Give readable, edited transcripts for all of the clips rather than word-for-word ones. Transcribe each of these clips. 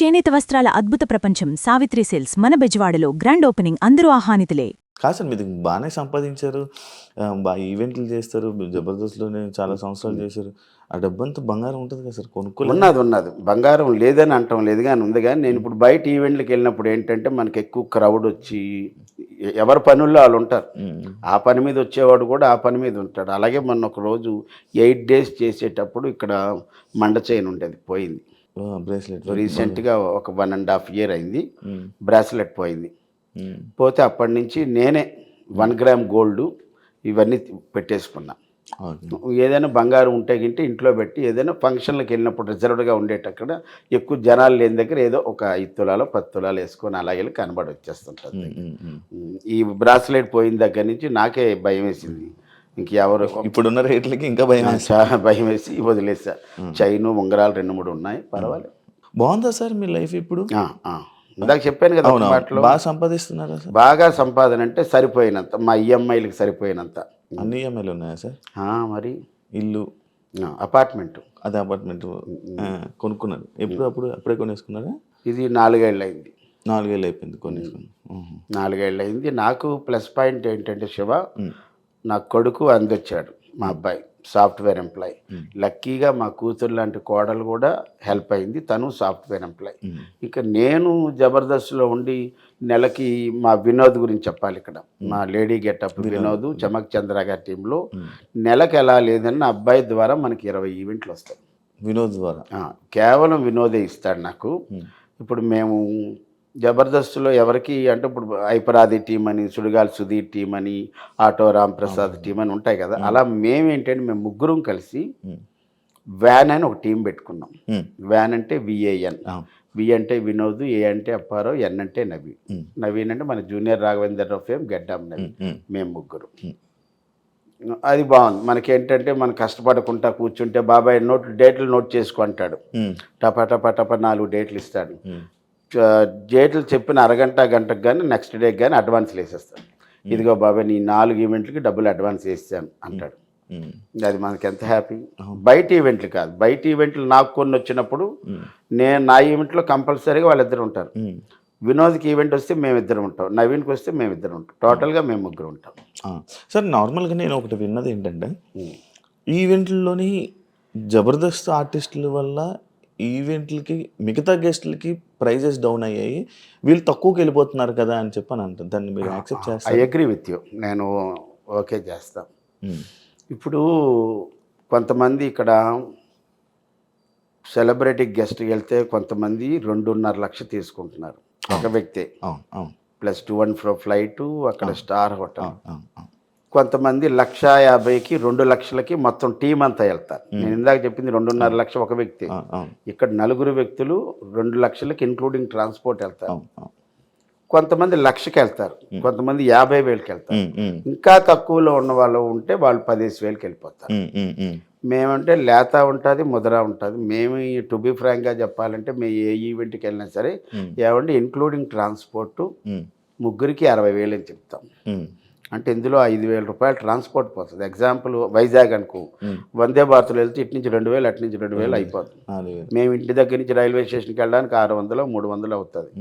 చేనేత వస్త్రాల అద్భుత ప్రపంచం సావిత్రి సిల్క్స్ మన బెజవాడలో గ్రాండ్ ఓపెనింగ్ అందరూ ఆహ్వానితులే. కాదు సార్, మీరు బాగానే సంపాదించారు, బాగా ఈవెంట్లు చేస్తారు, జబర్దస్త్లోనే చాలా సంవత్సరాలు చేశారు. ఆ డబ్బంతా బంగారం ఉంటుంది కదా సార్, కొనుక్కోలేదు? ఉన్నది బంగారం లేదని అంటాం లేదు, కానీ ఉంది. కానీ నేను ఇప్పుడు బయట ఈవెంట్లకు వెళ్ళినప్పుడు ఏంటంటే మనకి ఎక్కువ క్రౌడ్ వచ్చి ఎవరి పనుల్లో వాళ్ళు ఉంటారు. ఆ పని మీద వచ్చేవాడు కూడా ఆ పని మీద ఉంటాడు. అలాగే మొన్న ఒక రోజు 8 days చేసేటప్పుడు ఇక్కడ మండ చైన్ ఉండేది, పోయింది. బ్రేస్లెట్ రీసెంట్గా ఒక 1.5 year అయింది, బ్రాస్లెట్ పోయింది. పోతే అప్పటి నుంచి నేనే 1 gram గోల్డ్ ఇవన్నీ పెట్టేసుకున్నా. ఏదైనా బంగారం ఉంటే గింటే ఇంట్లో పెట్టి ఏదైనా ఫంక్షన్లకు వెళ్ళినప్పుడు రిజర్వ్డ్గా ఉండేటక్కడ ఎక్కువ జనాలు లేని దగ్గర ఏదో ఒక 5 తులాలు 10 తులాలు వేసుకొని అలా వెళ్ళి కనబడి వచ్చేస్తుంటుంది. ఈ బ్రాస్లెట్ పోయిన దగ్గర నుంచి నాకే భయం వేసింది. ఇంకెవరు ఇప్పుడున్న రేట్లకి ఇంకా భయం, చాలా భయం వేసి వదిలేసా. చైను ఉంగరాలు 2-3 ఉన్నాయి, పర్వాలేదు. బాగుందా సార్ మీ లైఫ్ ఇప్పుడు? ఇందాక చెప్పాను కదా, బాగా సంపాదిస్తున్నారా సార్? బాగా సంపాదన అంటే సరిపోయినంత, మా ఈఎంఐలకు సరిపోయినంత. అన్ని ఈఎంఐలు ఉన్నాయా సార్? మరి ఇల్లు, అపార్ట్మెంట్. అదే అపార్ట్మెంట్ కొనుక్కున్నారు ఎప్పుడు? అప్పుడే కొనేసుకున్నారా? ఇది 4 ఏళ్ళు అయింది. 4 ఏళ్ళు అయిపోయింది కొనేసుకుని. 4 ఏళ్ళు అయింది. నాకు ప్లస్ పాయింట్ ఏంటంటే శివ, నా కొడుకు అందొచ్చాడు, మా అబ్బాయి సాఫ్ట్వేర్ ఎంప్లాయ్. లక్కీగా మా కూతురు లాంటి కోడలు కూడా హెల్ప్ అయింది, తను సాఫ్ట్వేర్ ఎంప్లాయ్. ఇక నేను జబర్దస్త్లో ఉండి నెలకి మా వినోద్ గురించి చెప్పాలి. ఇక్కడ మా లేడీ గెటప్ వినోద్, చమక్ చంద్ర గారి టీంలో నెలకు ఎలా లేదని నా అబ్బాయి ద్వారా మనకి 20 ఈవెంట్లు వస్తాయి. వినోద్ ద్వారా కేవలం వినోదే ఇస్తాడు నాకు. ఇప్పుడు మేము జబర్దస్త్లో ఎవరికి అంటే ఇప్పుడు ఐపరాది టీం అని, సుడిగాలి సుధీర్ టీం అని, ఆటో రామ్ ప్రసాద్ టీం అని ఉంటాయి కదా. అలా మేమేంటంటే మేము ముగ్గురం కలిసి వ్యాన్ అని ఒక టీం పెట్టుకున్నాం. వ్యాన్ అంటే VAN, వి అంటే వినోద్, ఏ అంటే అప్పారావు, ఎన్ అంటే నవీన్ అంటే మన జూనియర్ రాఘవేంద్రరావు ఫేమ్ గడ్డాం నవీన్. మేము ముగ్గురు. అది బాగుంది. మనకేంటంటే మనం కష్టపడకుండా కూర్చుంటే బాబాయ్ డేట్లు నోట్ చేసుకుంటాడు, టపా టపా టపా 4 డేట్లు ఇస్తాడు. డేట్లు చెప్పిన గంటకు కానీ నెక్స్ట్ డేకి కానీ అడ్వాన్స్లు వేసేస్తాడు. ఇదిగో బాబాయ్ నీ 4 ఈవెంట్లకి డబ్బులు అడ్వాన్స్ వేసాను అంటాడు. అది మనకి ఎంత హ్యాపీ. బయట ఈవెంట్లు కాదు, బయట ఈవెంట్లు నాకు కొన్ని వచ్చినప్పుడు నా ఈవెంట్లో కంపల్సరీగా వాళ్ళిద్దరు ఉంటారు. వినోద్కి ఈవెంట్ వస్తే మేమిద్దరం ఉంటాం, నవీన్కి వస్తే మేమిద్దరం ఉంటాం, టోటల్గా మేము ముగ్గురు ఉంటాం. సార్ నార్మల్గా నేను ఒకటి విన్నది ఏంటంటే ఈవెంట్లలోని జబర్దస్త్ ఆర్టిస్టుల వల్ల ఈవెంట్లకి మిగతా గెస్ట్లకి ప్రైజెస్ డౌన్ అయ్యాయి, వీళ్ళు తక్కువకి వెళ్ళిపోతున్నారు కదా అని చెప్పని అంటారు. దాన్ని మీరు యాక్సెప్ట్ చేస్తారు? ఐ అగ్రీ విత్ యూ, నేను ఓకే చేస్తాం. ఇప్పుడు కొంతమంది ఇక్కడ సెలబ్రిటీ గెస్ట్కి వెళ్తే కొంతమంది 2.5 లక్షలు తీసుకుంటున్నారు ఒక వ్యక్తి, ప్లస్ 2 and fro ఫ్లైటు, అక్కడ స్టార్ హోటల్. కొంతమంది 1,50,000కి 2 లక్షలకి మొత్తం టీం అంతా వెళ్తారు. నేను ఇందాక చెప్పింది 2.5 లక్షలు ఒక వ్యక్తి. ఇక్కడ 4 వ్యక్తులు 2 లక్షలకి ఇంక్లూడింగ్ ట్రాన్స్పోర్ట్ వెళ్తారు. కొంతమంది 1,00,000కి వెళ్తారు, కొంతమంది 50,000కి వెళ్తారు. ఇంకా తక్కువలో ఉన్న వాళ్ళు ఉంటే వాళ్ళు 15,000కి వెళ్ళిపోతారు. మేమంటే లేత ఉంటుంది, ముదరా ఉంటుంది. మేము టు బి ఫ్రాంక్గా చెప్పాలంటే మేము ఏ ఈవెంట్కి వెళ్ళినా సరే ఏమంటే ఇంక్లూడింగ్ ట్రాన్స్పోర్టు ముగ్గురికి 60,000 అని చెప్తాం. అంటే ఇందులో 5,000 రూపాయలు ట్రాన్స్పోర్ట్ పోతుంది. ఎగ్జాంపుల్ వైజాగ్ అనుకో, వందే భారత్లో వెళ్తే ఇటు నుంచి 2,000, అటు నుంచి 2,000 అయిపోతుంది. మేము ఇంటి దగ్గర నుంచి రైల్వే స్టేషన్కి వెళ్ళడానికి 600, 300 అవుతుంది.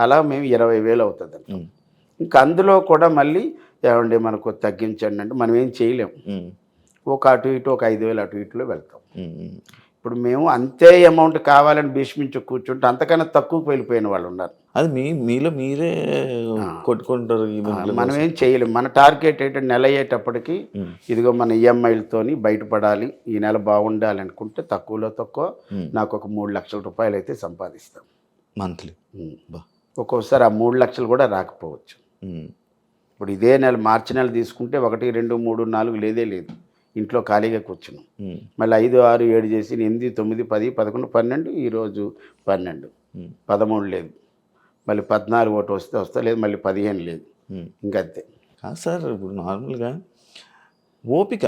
అలా మేము 20,000 అవుతుంది అంట. ఇంకా అందులో కూడా మళ్ళీ ఏమండి మనకు తగ్గించండి అంటే మనం ఏం చేయలేము. ఒక అటు ఇటు ఒక 5,000 అటు ఇటులో వెళ్తాం. ఇప్పుడు మేము అంతే అమౌంట్ కావాలని భీష్మించి కూర్చుంటే అంతకన్నా తక్కువకి వెళ్ళిపోయిన వాళ్ళు ఉన్నారు. అది మీలో మీరే కొట్టుకుంటారు. మనం ఏం చేయలేము. మన టార్గెట్ ఏంటంటే నెల అయ్యేటప్పటికి ఇదిగో మన ఈఎంఐలతోని బయటపడాలి, ఈ నెల బాగుండాలి అనుకుంటే తక్కువలో తక్కువ నాకు ఒక 3 లక్షల రూపాయలు అయితే సంపాదిస్తాం మంత్లీ. ఒక్కోసారి ఆ 3 లక్షలు కూడా రాకపోవచ్చు. ఇప్పుడు ఇదే నెల మార్చి నెల తీసుకుంటే 1, 2, 3, 4 లేదు, ఇంట్లో ఖాళీగా కూర్చున్నాం. మళ్ళీ 5, 6, 7 చేసి 8, 9, 10, 11, 12, ఈరోజు 12, 13 లేదు, మళ్ళీ 14 ఒకటి వస్తే లేదు, మళ్ళీ 15 లేదు, ఇంకంతే. కాదు సార్, ఇప్పుడు నార్మల్గా ఓపిక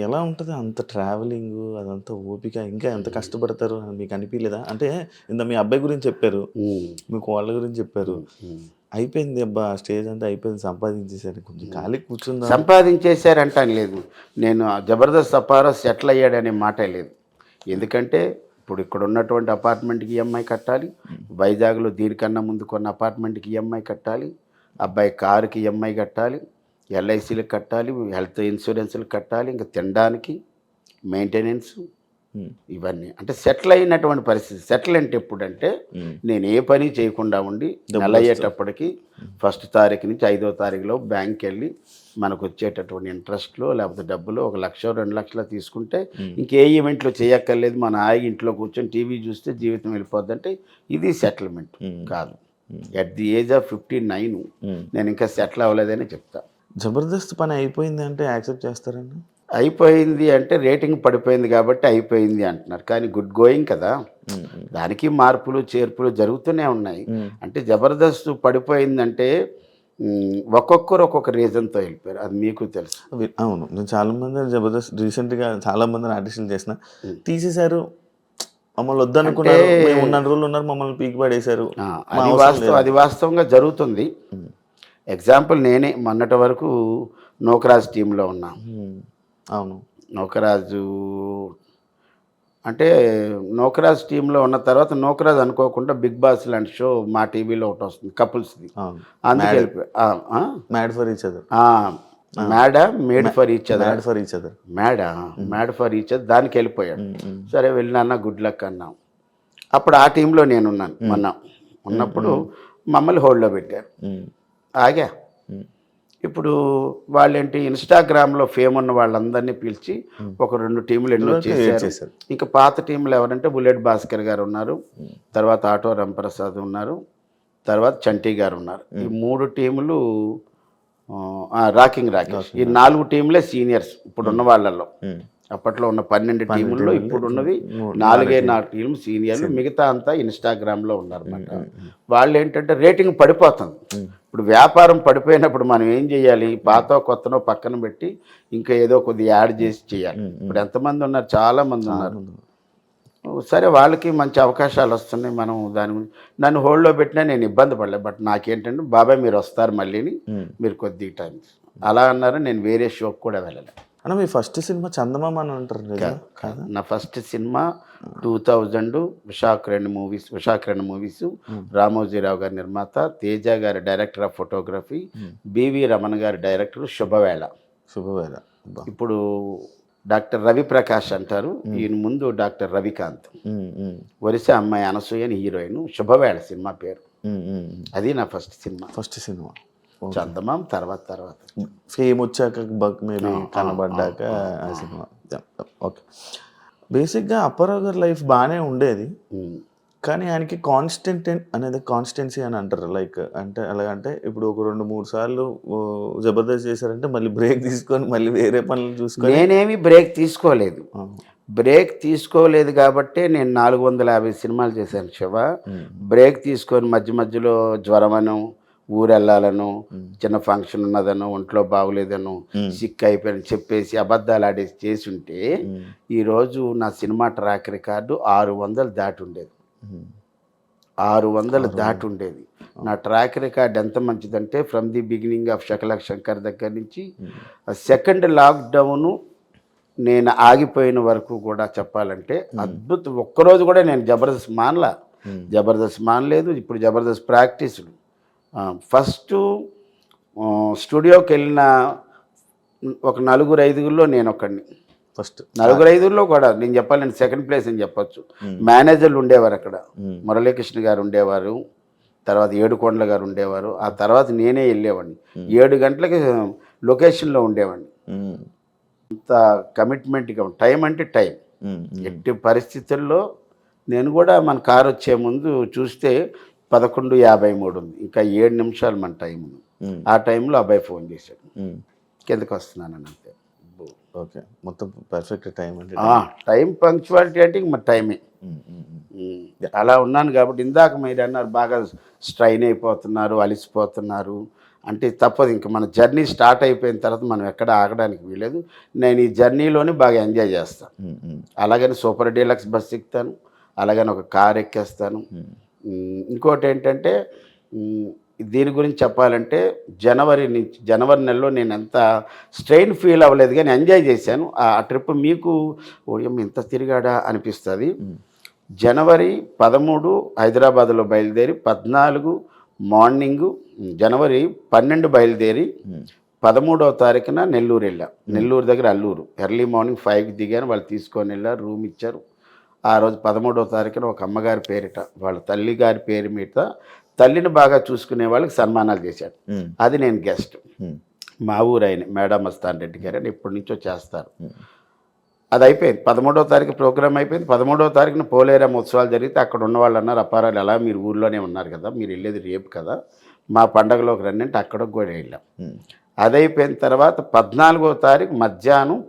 ఎలా ఉంటుంది? అంత ట్రావెలింగ్ అదంతా ఓపిక, ఇంకా ఎంత కష్టపడతారు మీకు అనిపించలేదా? అంటే ఇంత మీ అబ్బాయి గురించి చెప్పారు, మీకు వాళ్ళ గురించి చెప్పారు, అయిపోయింది అబ్బా స్టేజ్ అంతా అయిపోయింది, సంపాదించేసారు, కొంచెం ఖాళీ కూర్చుందా? సంపాదించేశారంటాను లేదు, నేను జబర్దస్త్ అప్పారావు సెటిల్ అయ్యాడనే మాట లేదు. ఎందుకంటే ఇప్పుడు ఇక్కడ ఉన్నటువంటి అపార్ట్మెంట్కి ఈఎంఐ కట్టాలి, వైజాగ్లో దీనికన్నా ముందు కొన్న అపార్ట్మెంట్కి ఈఎంఐ కట్టాలి, అబ్బాయి కారుకి ఈఎంఐ కట్టాలి, ఎల్ఐసీలకు కట్టాలి, హెల్త్ ఇన్సూరెన్స్లకు కట్టాలి, ఇంకా తినడానికి మెయింటెనెన్స్, ఇవన్నీ అంటే సెటిల్ అయినటువంటి పరిస్థితి. సెటిల్ అంటే ఎప్పుడంటే నేను ఏ పని చేయకుండా ఉండి నెల అయ్యేటప్పటికి 1వ తారీఖు నుంచి 5వ తారీఖులో బ్యాంక్కి వెళ్ళి మనకు వచ్చేటటువంటి ఇంట్రెస్ట్లో లేకపోతే డబ్బులు 1 లక్ష 2 లక్షలు తీసుకుంటే ఇంకే ఈవెంట్లో చేయక్కర్లేదు, మన హాయిగా ఇంట్లో కూర్చొని టీవీ చూస్తే జీవితం వెళ్ళిపోద్దంటే ఇది సెటిల్మెంట్ కాదు. ఎట్ ది ఏజ్ ఆఫ్ 59 నేను ఇంకా సెటిల్ అవ్వలేదని చెప్తా. జబర్దస్త్ పని అయిపోయింది అంటే యాక్సెప్ట్ చేస్తారండి? అయిపోయింది అంటే రేటింగ్ పడిపోయింది కాబట్టి అయిపోయింది అంటున్నారు, కానీ గుడ్ గోయింగ్ కదా, దానికి మార్పులు చేర్పులు జరుగుతూనే ఉన్నాయి. అంటే జబర్దస్త్ పడిపోయిందంటే ఒక్కొక్కరు ఒక్కొక్క రీజన్తో వెళ్ళిపోయారు, అది మీకు తెలుసు. అవును, నేను చాలామంది జబర్దస్త్ రీసెంట్గా చాలామంది ఆర్టిస్టులు చేసిన తీసేశారు, మమ్మల్ని వద్దనుకున్నారు, మేము ఉన్న రోజులు ఉన్నారు, మమ్మల్ని పీకి పడేశారు. అది వాస్తవంగా జరుగుతుంది. ఎగ్జాంపుల్ నేనే మొన్నటి వరకు నోకరాజ్ టీంలో ఉన్నా. అవును, నోకరాజు అంటే నోకరాజ్ టీంలో ఉన్న తర్వాత నోకరాజ్ అనుకోకుండా బిగ్ బాస్ లాంటి షో మా టీవీలో ఒకటి వస్తుంది కపుల్స్ది, అందుకే mad for each other, made for each other, mad for each other దానికి వెళ్ళిపోయాడు. సరే వెళ్ళినా గుడ్ లక్ అన్నాం. అప్పుడు ఆ టీంలో నేనున్నాను. ఉన్నప్పుడు మమ్మల్ని హోల్డ్లో పెట్టారు, ఆగా. ఇప్పుడు వాళ్ళేంటి ఇన్స్టాగ్రామ్లో ఫేమ్ ఉన్న వాళ్ళందరినీ పిలిచి ఒక 2 టీములు ఎన్నో చేశారు. ఇంకా పాత టీంలు ఎవరంటే బుల్లెట్ భాస్కర్ గారు ఉన్నారు, తర్వాత ఆటో రంప్రసాద్ ఉన్నారు, తర్వాత చంటి గారు ఉన్నారు. ఈ 3 టీములు రాకింగ్ రాకేష్, ఈ 4 టీంలే సీనియర్స్ ఇప్పుడున్న వాళ్ళల్లో. అప్పట్లో ఉన్న 12 టీముల్లో ఇప్పుడు ఉన్నది 4 టీములు సీనియర్లు, మిగతా అంతా ఇన్స్టాగ్రామ్లో ఉన్నారన్నమాట. వాళ్ళు ఏంటంటే రేటింగ్ పడిపోతుంది. ఇప్పుడు వ్యాపారం పడిపోయినప్పుడు మనం ఏం చేయాలి, పాత కొత్తనో పక్కన పెట్టి ఇంకా ఏదో కొద్దిగా యాడ్ చేసి చేయాలి. ఇప్పుడు ఎంతమంది ఉన్నారు, చాలామంది ఉన్నారు. సరే వాళ్ళకి మంచి అవకాశాలు వస్తున్నాయి, మనం దాని గురించి నన్ను హోల్డ్లో పెట్టినా నేను ఇబ్బంది పడలేదు. బట్ నాకేంటంటే బాబాయ్ మీరు వస్తారు మళ్ళీని, మీరు కొద్దిగా టైం అలా అన్నారు. నేను వేరే షోకి కూడా వెళ్ళలేదు. అన్న మీ ఫస్ట్ సినిమా చందమామ అని అంటారు కదా? నా first cinema 2000 Visakha movies, Ramojirao గారి నిర్మాత, తేజ గారి director of photography, BV Ramana గారి డైరెక్టర్, శుభవేళ. ఇప్పుడు డాక్టర్ రవిప్రకాష్ అంటారు, ఈయన ముందు డాక్టర్ రవికాంత్, వరుస అమ్మాయి అనసూయ అని హీరోయిన్. శుభవేళ సినిమా పేరు. అది నా ఫస్ట్ సినిమా. చందమాం తర్వాత ఫేమ్ వచ్చాక బక్ మేబీ కనబడ్డాక ఆ సినిమా. ఓకే, బేసిక్గా అప్పారావు గారి లైఫ్ బాగానే ఉండేది, కానీ ఆయనకి కాన్స్టెన్సీ అని అంటారు. లైక్ అంటే ఎలాగంటే ఇప్పుడు ఒక 2-3 సార్లు జబర్దస్త్ చేశారంటే మళ్ళీ బ్రేక్ తీసుకొని మళ్ళీ వేరే పనులు చూసుకొని. నేనేమి బ్రేక్ తీసుకోలేదు కాబట్టే నేను 450 సినిమాలు చేశాను శివ. బ్రేక్ తీసుకొని మధ్యలో జ్వరమను, ఊరెళ్ళాలను, చిన్న ఫంక్షన్ ఉన్నదను, ఒంట్లో బాగులేదను, సిక్ అయిపోయాను చెప్పేసి అబద్ధాలు ఆడేసి చేసి ఉంటే ఈరోజు నా సినిమా ట్రాక్ రికార్డు 600 దాటి ఉండేది. 600 దాటి ఉండేది. నా ట్రాక్ రికార్డ్ ఎంత మంచిదంటే from the beginning of Shakalaka Shankar దగ్గర నుంచి సెకండ్ లాక్డౌను నేను ఆగిపోయిన వరకు కూడా చెప్పాలంటే అద్భుతం. ఒక్కరోజు కూడా నేను జబర్దస్త్ మానలేదు. ఇప్పుడు జబర్దస్త్ ప్రాక్టీసులు. ఫస్ట్ స్టూడియోకి వెళ్ళిన ఒక 4-5 నేను ఒక్కడిని. ఫస్ట్ 4-5 కూడా నేను చెప్పాలి, నేను సెకండ్ ప్లేస్ అని చెప్పొచ్చు. మేనేజర్లు ఉండేవారు అక్కడ, మురళీకృష్ణ గారు ఉండేవారు, తర్వాత ఏడుకొండల గారు ఉండేవారు. ఆ తర్వాత నేనే వెళ్ళేవాడిని. 7 గంటలకి లొకేషన్లో ఉండేవాడిని. అంత కమిట్మెంట్గా టైం అంటే టైం. ఎట్టి పరిస్థితుల్లో నేను కూడా మన కారు వచ్చే ముందు చూస్తే 11:53 ఉంది, ఇంకా 7 నిమిషాలు మన టైం ఉంది. ఆ టైంలో అబ్బాయి ఫోన్ చేశాడు, కిందకి వస్తున్నానని. అంతే. ఓకే, మొత్తం పర్ఫెక్ట్ టైం అంటే టైం పంక్చువాలిటీ అంటే ఇంక మరి టైమే. అలా ఉన్నాను కాబట్టి ఇందాక మీరు అన్నారు బాగా స్ట్రైన్ అయిపోతున్నారు, అలిసిపోతున్నారు అంటే తప్పదు. ఇంక మన జర్నీ స్టార్ట్ అయిపోయిన తర్వాత మనం ఎక్కడ ఆగడానికి వీలేదు. నేను ఈ జర్నీలోనే బాగా ఎంజాయ్ చేస్తాను. అలాగని సూపర్ డీలక్స్ బస్ ఎక్కుతాను, అలాగని ఒక కార్ ఎక్కేస్తాను. ఇంకోటి ఏంటంటే దీని గురించి చెప్పాలంటే జనవరి నెలలో నేను ఎంత స్ట్రెయిన్ ఫీల్ అవ్వలేదు, కానీ ఎంజాయ్ చేశాను. ఆ ట్రిప్ మీకు ఇంత తిరిగాడా అనిపిస్తుంది. జనవరి 13 హైదరాబాద్లో బయలుదేరి 14 మార్నింగు, జనవరి 12 బయలుదేరి 13వ తారీఖున నెల్లూరు వెళ్ళాం. నెల్లూరు దగ్గర అల్లూరు ఎర్లీ మార్నింగ్ 5కి దిగాను. వాళ్ళు తీసుకొని వెళ్ళారు, రూమ్ ఇచ్చారు. ఆ రోజు 13వ తారీఖున ఒక అమ్మగారి పేరిట వాళ్ళ తల్లి గారి పేరు మీద తల్లిని బాగా చూసుకునే వాళ్ళకి సన్మానాలు చేశాడు. అది నేను గెస్ట్. మా ఊరు ఆయన మేడా మస్తాన్ రెడ్డి గారు అని ఎప్పటి నుంచో చేస్తారు. అది అయిపోయింది. 13వ తారీఖు ప్రోగ్రామ్ అయిపోయింది. 13వ తారీఖున పోలేరమ్మ ఉత్సవాలు జరిగితే అక్కడ ఉన్న వాళ్ళు అన్నారు, అపారాలు ఎలా మీరు ఊర్లోనే ఉన్నారు కదా, మీరు వెళ్ళేది రేపు కదా, మా పండగలోకి రండి అంటే అక్కడికి కూడా వెళ్ళాం. అది అయిపోయిన తర్వాత 14వ తారీఖు మధ్యాహ్నం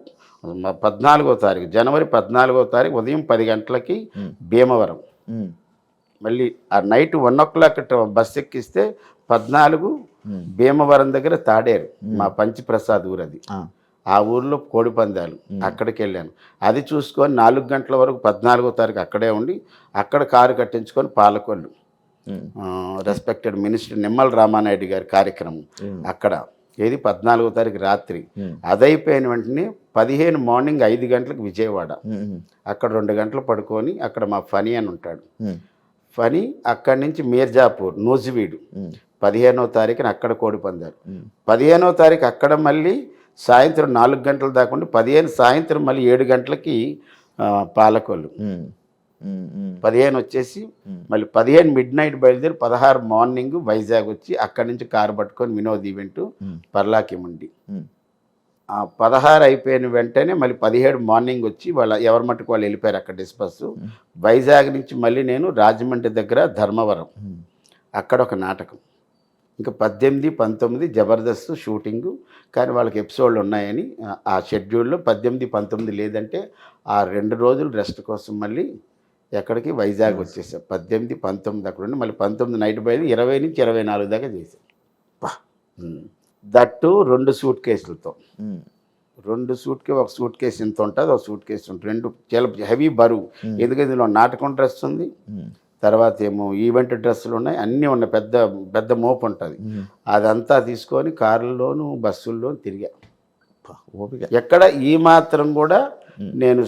14వ తారీఖు జనవరి 14వ తారీఖు ఉదయం 10 గంటలకి భీమవరం, మళ్ళీ ఆ నైట్ 1 o'clock బస్సు ఎక్కిస్తే 14 భీమవరం దగ్గర తాడేరు, మా పంచప్రసాద్ ఊరు అది. ఆ ఊర్లో కోడి పందాలు, అక్కడికి వెళ్ళాను. అది చూసుకొని 4 గంటల వరకు 14వ తారీఖు అక్కడే ఉండి అక్కడ కారు కట్టించుకొని పాలకొల్లు రెస్పెక్టెడ్ మినిస్టర్ నిమ్మల రామానాయుడు గారి కార్యక్రమం అక్కడ, ఏది 14వ తారీఖు రాత్రి. అదైపోయిన వెంటనే 15 మార్నింగ్ 5 గంటలకు విజయవాడ, అక్కడ 2 గంటలు పడుకొని అక్కడ మా ఫనీ అని ఉంటాడు. ఫనీ అక్కడి నుంచి మీర్జాపూర్ నూజివీడు 15వ తారీఖున అక్కడ కోడి పందాలు. 15వ తారీఖు అక్కడ మళ్ళీ సాయంత్రం 4 గంటల దాకా ఉండి 15 సాయంత్రం మళ్ళీ 7 గంటలకి పాలకొల్లు. 15 వచ్చేసి మళ్ళీ 15 midnight బయలుదేరి 16 మార్నింగ్ వైజాగ్ వచ్చి అక్కడి నుంచి కారు పట్టుకొని వినోద్ ఈవెంట్ పర్లాకిముండి. 16 అయిపోయిన వెంటనే మళ్ళీ 17 మార్నింగ్ వచ్చి వాళ్ళ ఎవరి మట్టుకు వాళ్ళు వెళ్ళిపోయారు అక్కడ డిస్పస్. వైజాగ్ నుంచి మళ్ళీ నేను రాజమండ్రి దగ్గర ధర్మవరం అక్కడ ఒక నాటకం. ఇంకా 18, 19 జబర్దస్త్ షూటింగు, కానీ వాళ్ళకి ఎపిసోడ్లు ఉన్నాయని ఆ షెడ్యూల్లో 18, 19 లేదంటే ఆ 2 రోజులు రెస్ట్ కోసం మళ్ళీ ఎక్కడికి వైజాగ్ వచ్చేసాం. 18, 19 అక్కడ ఉండి మళ్ళీ 19 నైట్ బయలు 20 నుంచి 24 దాకా చేసాం. దట్టు 2 సూట్ కేసులతో. 2 ఒక సూట్ కేసు ఇంత ఉంటుంది, ఒక సూట్ కేసు ఉంటుంది. 2 చాలా హెవీ బరువు, ఎందుకంటే ఇందులో నాటకం డ్రెస్ ఉంది, తర్వాత ఏమో ఈవెంట్ డ్రెస్సులు ఉన్నాయి, అన్నీ ఉన్నాయి, పెద్ద పెద్ద మోపు ఉంటుంది. అదంతా తీసుకొని కారుల్లోనూ బస్సుల్లోనూ తిరిగా. ఎక్కడ ఈ మాత్రం కూడా నేను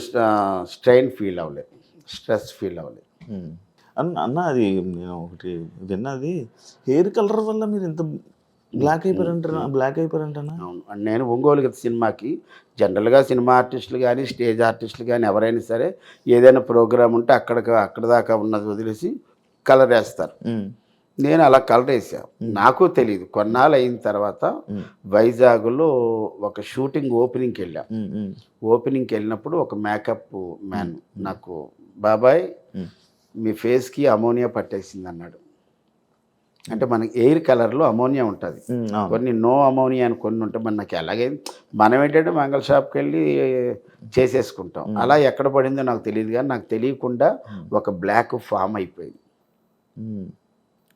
స్ట్రెయిన్ ఫీల్ అవ్వలేదు, స్ట్రెస్ ఫీల్ అవ్వలేదు. అన్న అది నేను ఒకటి విన్నది, హెయిర్ కలర్ వల్ల మీరు ఇంత బ్లాక్ అయిపోయారంటన్నా. అవును, నేను ఒంగోలు సినిమాకి జనరల్గా సినిమా ఆర్టిస్టులు కానీ స్టేజ్ ఆర్టిస్టులు కానీ ఎవరైనా సరే ఏదైనా ప్రోగ్రామ్ ఉంటే అక్కడ దాకా ఉన్నది వదిలేసి కలర్ వేస్తారు. నేను అలా కలర్ వేసాను, నాకు తెలియదు. కొన్నాళ్ళు అయిన తర్వాత వైజాగ్లో ఒక షూటింగ్ ఓపెనింగ్కి వెళ్ళాం. ఓపెనింగ్కి వెళ్ళినప్పుడు ఒక మేకప్ మ్యాన్ నాకు, బాబాయ్ మీ ఫేస్కి అమోనియా పట్టేసింది అన్నాడు. అంటే మనకి ఎయిర్ కలర్లో అమోనియా ఉంటుంది, కొన్ని నో అమోనియా అని కొన్ని ఉంటాయి. మనకి అలాగే మనం ఏంటంటే మంగళ షాప్కి వెళ్ళి చేసేసుకుంటాం. అలా ఎక్కడ పడిందో నాకు తెలియదు, కానీ నాకు తెలియకుండా ఒక బ్లాక్ ఫామ్ అయిపోయింది.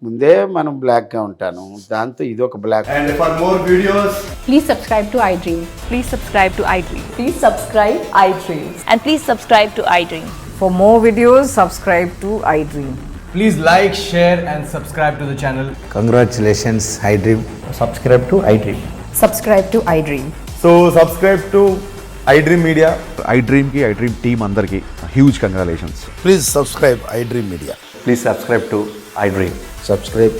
ముందే మనం బ్లాక్గా ఉంటాను, దాంతో ఇది ఒక black. And for more videos, Please subscribe to iDream. Please subscribe to iDream. Please subscribe iDream. And please subscribe to iDream. For more videos, subscribe to iDream. please like, share and subscribe to the channel. Congratulations, iDream. Subscribe to iDream. Subscribe to iDream. So subscribe to iDream Media. iDream ki iDream team andarki huge congratulations. Please subscribe iDream Media. Please subscribe to iDream. Subscribe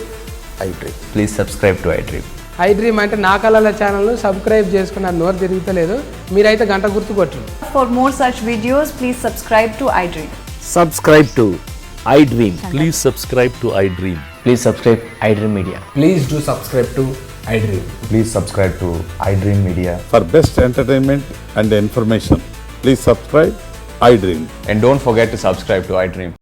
iDream. Please subscribe to iDream. iDream అంటే నా కళల ఛానల్ను subscribe చేసుకున్న నోరు తిరుగుతలేదు, మీరైతే గంట గుర్తు కొట్టండి. For more such videos, please subscribe to iDream. Subscribe to iDream. Please subscribe to iDream. Please subscribe iDream Media. Please do subscribe to iDream. Please subscribe to iDream Media. For best entertainment and information, please subscribe iDream. And don't forget to subscribe to iDream.